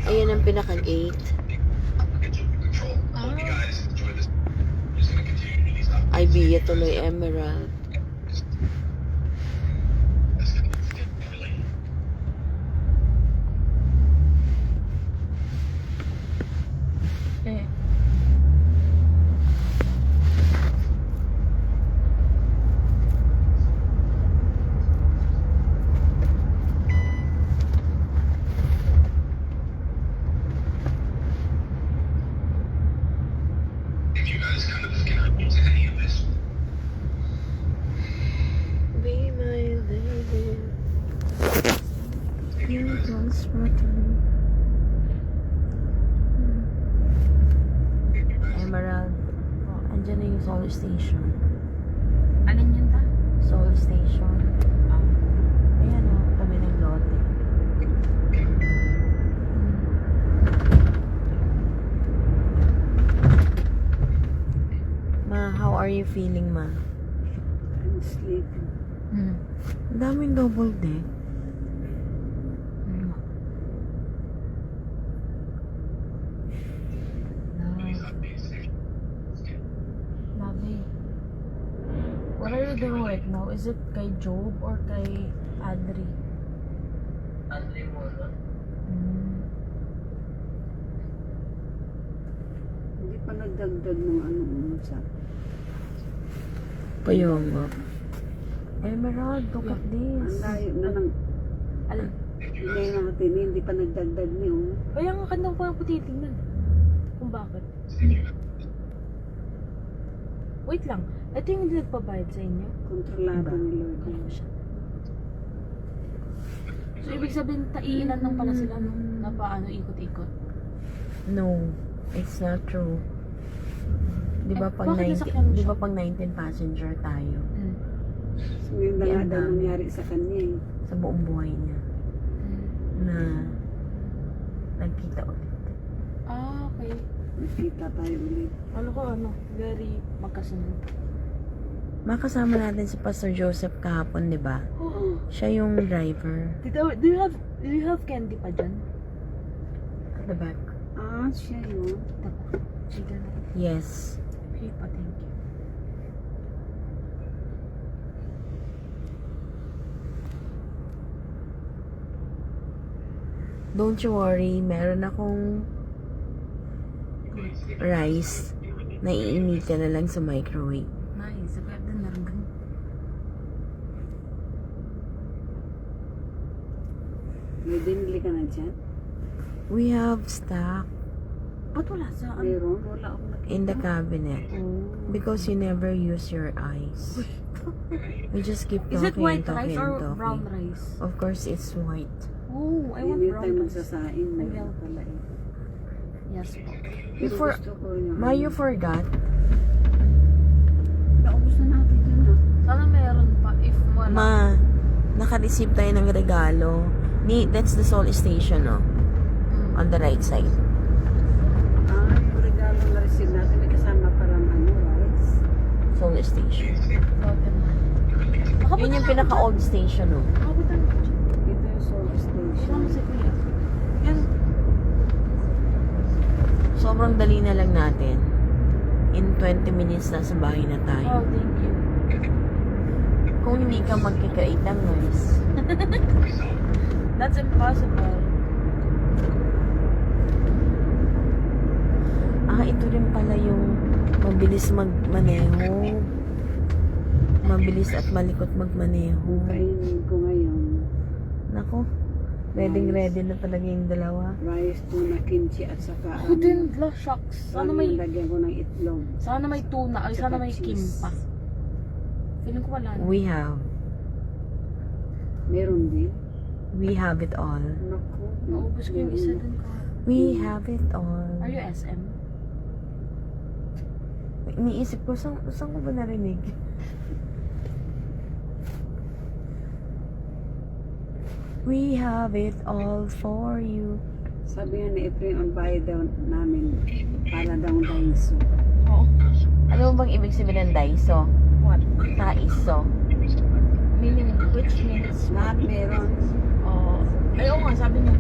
Ayan ang pinaka-gate. Ibia tuloy Emerald. Eh. Be my lady. You don't smart me. Emerald. Oh, andyan na yung Soul Station. Alin yun ta? Soul Station. Ayan o, tabi ng lote. Ma, how are you feeling, ma? I'm sleeping. Ang daming double deck. Labi. What are you doing right now? Is it kay Job or kay Adri? Andre mo, no? Hindi pa nagdagdag ng sa. Kaya nga. Emerald, look at Ang this. layo na ng Alin? hindi natin, hindi pa nagdagdag niyo. Kaya nga kanang pa ako titignan. Kung bakit. Wait lang. Ito yung hindi nagpabayad sa inyo. Kontrolado ni Lord. Kaya ko siya. So, ibig sabihin, tailan lang pala sila, no? Na paano ikot-ikot. No, it's not true. Di ba Eh, pag bakit 19, nasakyan mo di siya? ba pag 19 passenger tayo So, yun na nga Yan daw namin. nangyari sa kanya eh. sa buong buhay niya na nagkita ulit. Ah, okay. Nakita tayo ulit. Ano ko, very magkasunod. Makasama natin si Pastor Joseph kahapon, di ba? Oh, Siya yung driver do you have candy pa dyan? at the back. Ah, siya yun. Tapos, sige na. Yes. Okay pa, thank you. Don't you worry, meron akong rice na iinitin na lang sa microwave. Nice. Sabi din na rin ganun. May binili ka na dyan? We have stock Ba't wala sa ano? Meron? Wala akong nakita. in the cabinet Oh. because you never use your eyes. We just keep Is it talking white and talking rice or and talking. brown rice? Of course, it's white. Oh, I want Hindi brown tayo rice. magsasain. Meron Ayaw. pala eh. Yes po. Pero Before- gusto ko yung... Ma, you forgot? Naubos na natin dyan ah. Sana meron pa. If wala. Ma, naka-receive tayo ng regalo. That's the Soul Station, no? Mm. On the right side. Ah, yung regalo na receive natin may kasama parang rice. Soul Station. Lote man. Yun yung pinaka-old station, no? Makabutan ko dyan. Ito yung Soul Sino Station. mo si Kuya? Yan. Sobrang dali na lang natin. In 20 minutes nasa bahay na Oh, tayo. thank you. Kung hindi ka magkikreate ng noise. That's impossible. Ito rin pala yung mabilis magmaneho. Mabilis at malikot magmaneho. Kainin ko ngayon. Nako, ready na talaga yung dalawa. Rice, tuna, kimchi at saka Ako din, shucks. Sana may lagyan ko ng itlog. tuna, ay sana may Cheese. kimpa. Feeling ko wala na. We have it all. Naku. Naubos ko yung isa dun ko. We have it all. Are you SM? Iniisip ko, saan ko ba narinig? We have it all for you. Sabi nga ni Efrain, on bayad daw namin para daw daiso. Oo. Ano bang ibig sabihin ng daiso? What? Taiso. Meaning, which means? Lahat meron. Oo. Ay, oo nga, sabi niya.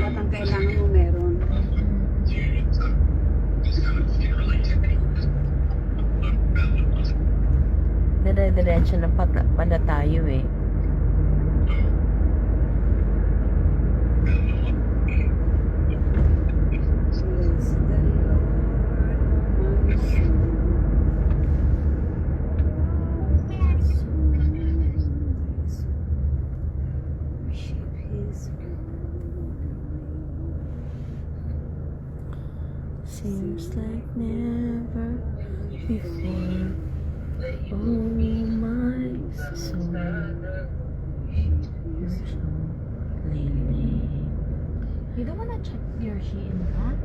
Lahat ang kailangan mo meron. Dire-diretso na pala tayo eh. Bless the Lord, my soul. Worship His Seems like never before. Oh my soul, you're so leaning. You don't wanna check your Shein, ha?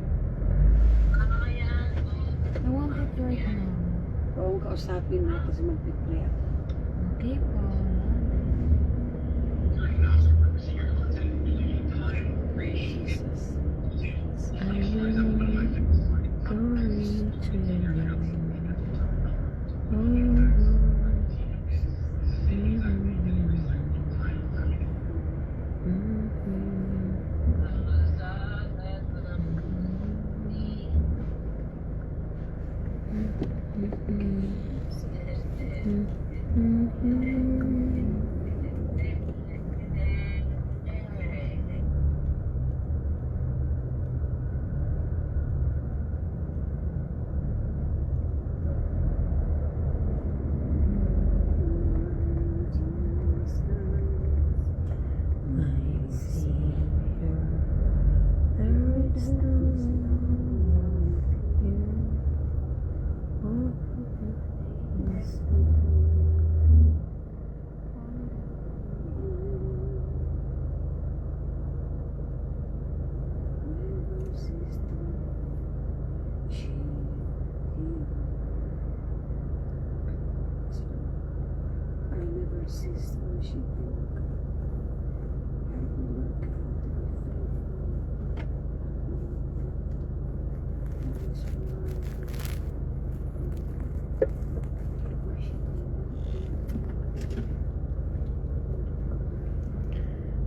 I want it right now. Oo, kausapin mo kasi mag-pray ako. Okay po. Jesus. I will glory to you. I never cease to worship you. I will work out to be faithful. That is why I worship you.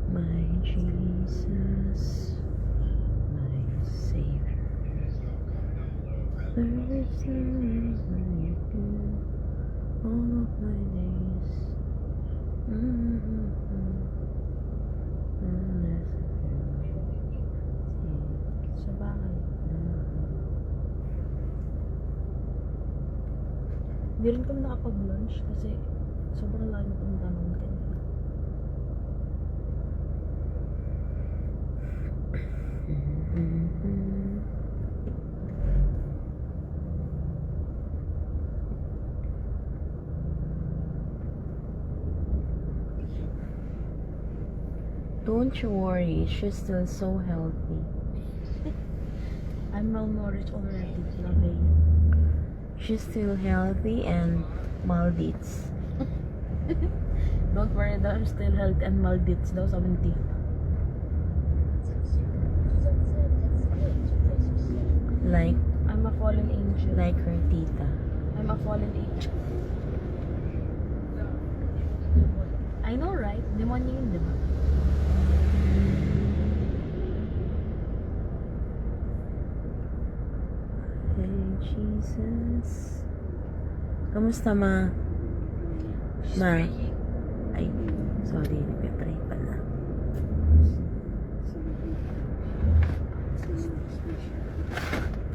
My Jesus, my Savior, there is none like you all of my days. Sa bahay. Hindi rin kami nakapag-lunch kasi sobrang layo itong tanong kanina. Don't you worry, she's still so healthy. I'm malnourished already, Labi. She's still healthy and Maldives. Don't worry daw, I'm still healthy and Maldives daw, sabi ni Tita. Like I'm a fallen angel. her tita. I'm a fallen angel. I know, right? Demonyo yun, di ba? Hey Jesus. Kamusta ma? Ma? Ay, sorry, nagpe-pray pala.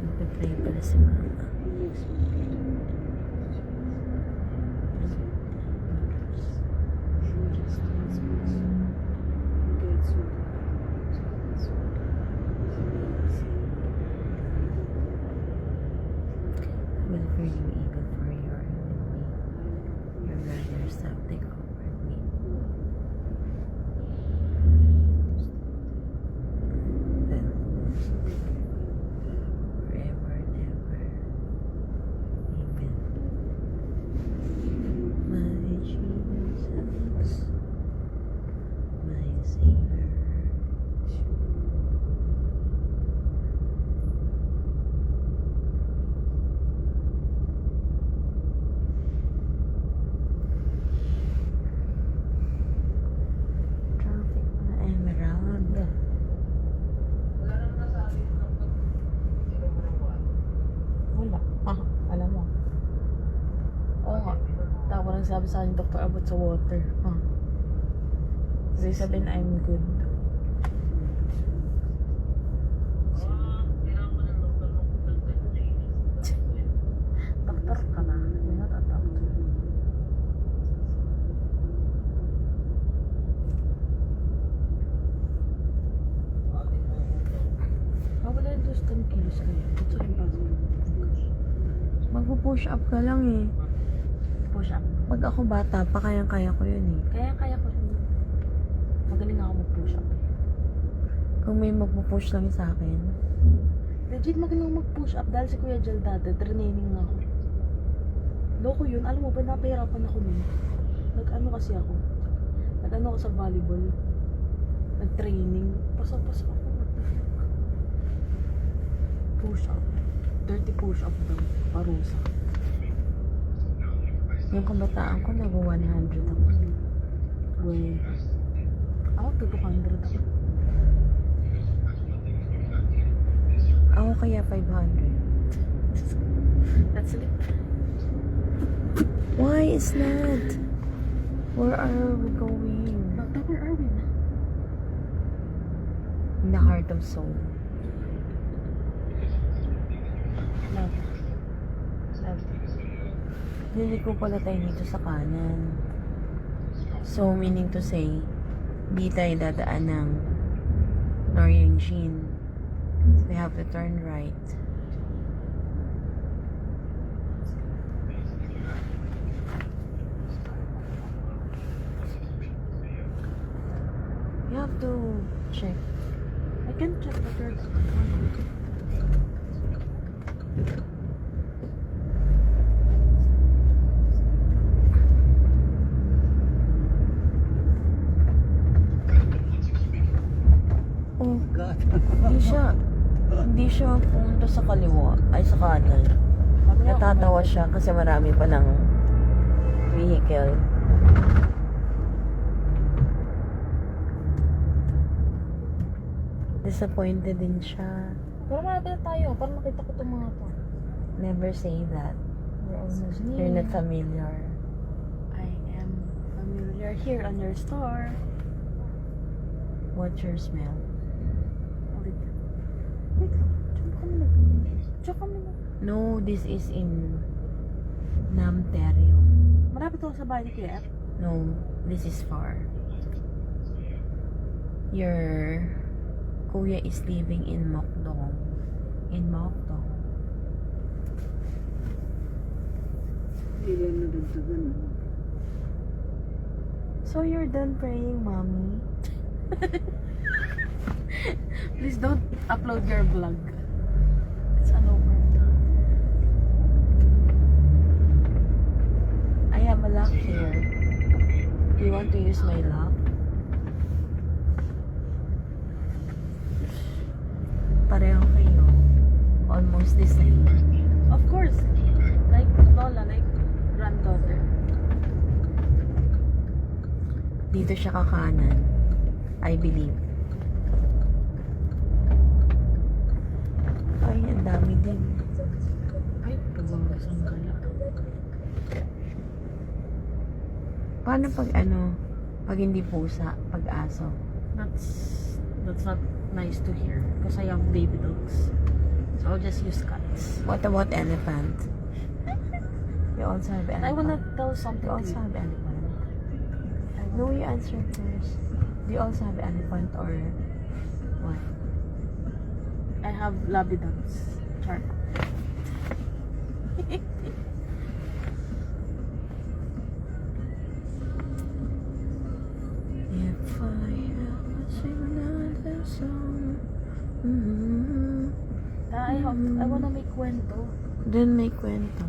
Nagpe-pray pala si mama. I will fear you evil for your enemy. Your brothers have they covered me. Then, forever and ever. Amen. My Jesus, my Savior. sabi sa akin doctor about sa water. Kasi sabihin I'm good. Kailangan mo ng doktor mo kung nagtag-linis. Doctor ka na. You're not a doctor. Wala yung 10 kilos kayo. It's impossible. Magpo-push up ka lang eh. Push up. Pag ako bata pa, kayang-kaya ko yun eh. Kaya ko rin. Magaling ako mag-push up. Kung may magpo-push lang sa akin. Legit magaling ako mag-push up dahil si Kuya Jel dati, training nga ako. Loko yun, alam mo ba, napahirapan ako nun. Nag-ano kasi ako. Nag-ano ako sa volleyball. Nag-training. Pasok ako. Push up. Dirty push up daw. Parusa. Yung kabataan ko, nag-100 ako. Wey. Ako, 200 ako. Ako kaya 500. That's it. Why is that? Where are we going? Where are we na? In the heart of Seoul. Love. Liliko pala tayo dito sa kanan. So, meaning to say, di tayo dadaan ng Noryeongjin. We have to turn right. You have to check. I can check the third. Oh, God. hindi siya pumunta sa kaliwa, ay sa kanan. Natatawa siya kasi marami pa ng vehicle. Disappointed din siya. Pero malapit na tayo. Parang nakita ko itong mga to. Never say that. We're almost near. You're not familiar. I am familiar here on your store. What's your smell? Wait lang. Diyan kami na. No, this is in Namteryo. Malapit ako sa bahay ni Kuya F. No, this is far. Your kuya is living in Mokdong. In Mokdong. Hindi lang nadagdagan. So you're done praying, mommy? Please don't upload your vlog. It's an over. I have a lock here. Do you want to use my lock? Pareho kayo. Almost the same. Of course. Like Lola, like granddaughter. Dito siya kakanan. I believe. Ay, ang dami din. Ay, pagbawas ang gala. Paano pag pag hindi pusa, pag aso? That's not nice to hear because I have baby dogs. So I'll just use cats. What about elephant? You also have elephant. And I wanna tell something You to also you. have elephant. No, you answer first. Do you also have elephant or what? I have labradors. Char. If I ever sing another song, I wanna make kwento. then may kwento.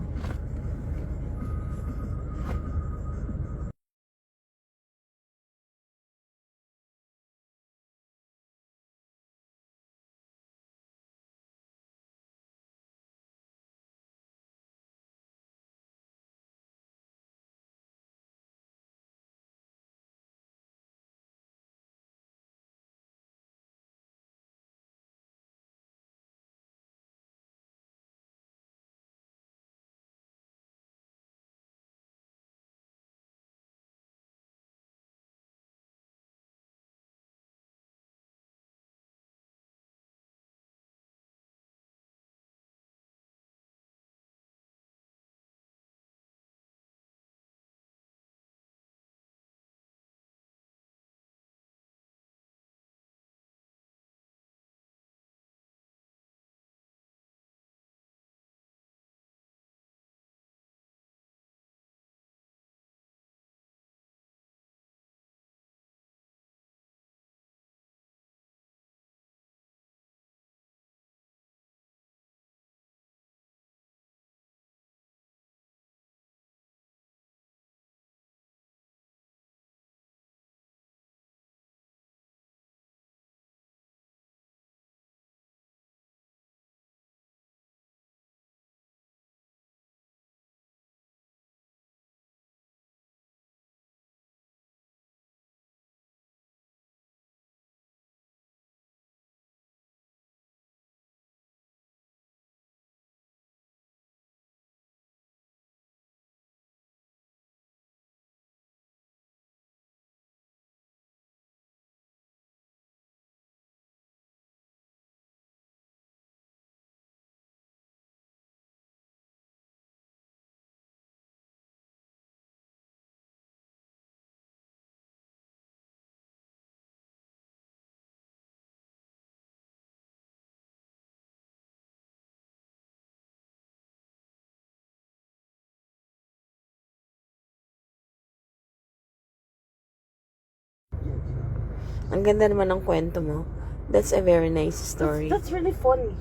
Ang ganda naman ng kwento mo. That's a very nice story. That's really funny.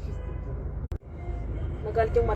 Nagalit yung